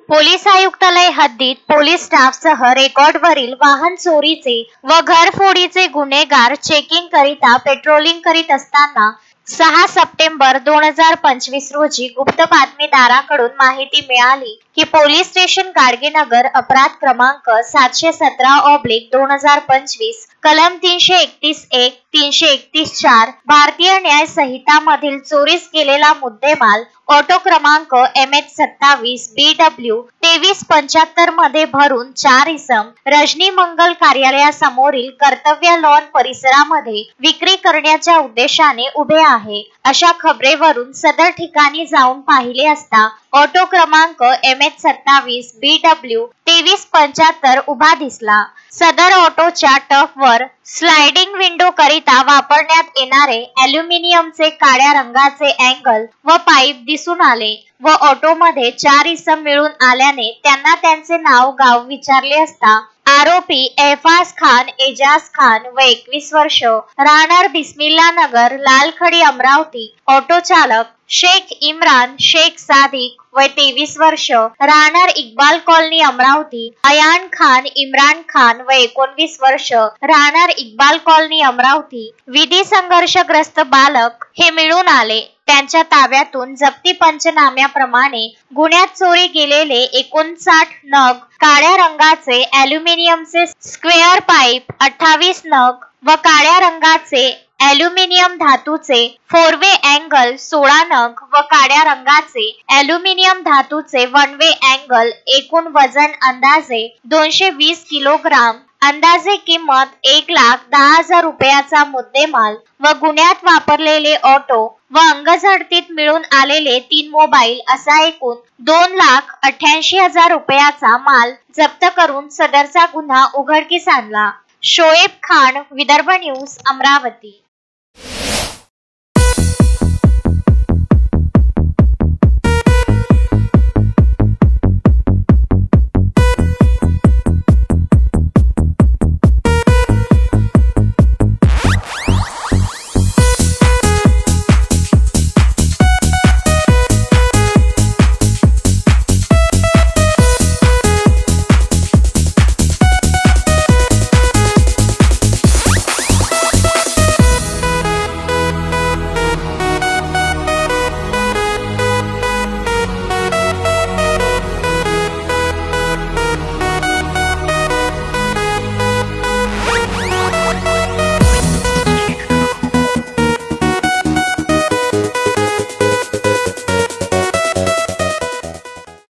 Police आयुक्तालय हद्दीत police स्टाफसह रेकॉर्डवरील वाहन चोरीचे व घरफोडीचे गुन्हेगार चेकिंग करिता पेट्रोलिंग करीत असताना 6 सप्टेंबर 2025 रोजी गुप्त बातमीदाराकडून माहिती मिळाली की पोलीस स्टेशन गाडगेनगर अपराध क्रमांक 717/2025 कलम 331(1), 331(4) भारतीय न्याय संहिता मधील चोरीस गेलेला मुद्देमाल ऑटो क्रमांक MH27BW 2375 मध्ये भरून 4 इसम रजनी मंगल कार्यालयासमोरील कर्तव्य लॉन परिसरामध्ये विक्री करण्याच्या उद्देशाने उभे आहे अशा खबरेवरून सदर ठिकाणी जाऊन पाहिले असता ऑटो क्रमांक MH27BW 2375 उभा दिसला। सदर ऑटोच्या टफवर स्लाइडिंग विंडो करिता वापरण्यात येणारे ॲल्युमिनियमचे काळ्या रंगाचे अँगल व पाईप दिसून आले व ऑटोमध्ये 4 इसम मिळून आल्याने त्यांना त्यांचे नाव गाव विचारले असता आरोपी एहफाज खान एजाज खान व 21 वर्ष राहणार बिस्मिल्ला नगर लालखडी अमरावती, ऑटो चालक शेख इम्रान शेख सादिक व 23 वर्ष राहणार इक्बाल कॉलनी अमरावती, अयान खान इम्रान खान व 19 वर्ष राहणार इक्बाल कॉलनी अमरावती विधी संघर्षग्रस्त बालक हे मिळून आले। त्यांच्या ताब्यातून जप्ती पंचनाम्याप्रमाणे गुन्ह्यात चोरी गेलेले 59 नग काळ्या रंगाचे ॲल्युमिनियमचे स्क्वेअर पाईप, 28 नग व काळ्या रंगाचे ॲल्युमिनियम धातूचे 4 वे अँगल 16 नग व काळ्या रंगाचे ॲल्युमिनियम धातूचे 1 वे अँगल एकूण वजन अंदाजे 220 किलोग्राम, अंदाजे किंमत 1,10,000 रुपयाचा मुद्देमाल व गुन्ह्यात वापरलेले ऑटो व अंगझडतीत मिळून आलेले 3 मोबाईल असा एकूण 2,88,000 रुपयाचा माल जप्त करून सदरचा गुन्हा उघडकीस आणला। शोएब खान, विदर्भ न्यूज, अमरावती।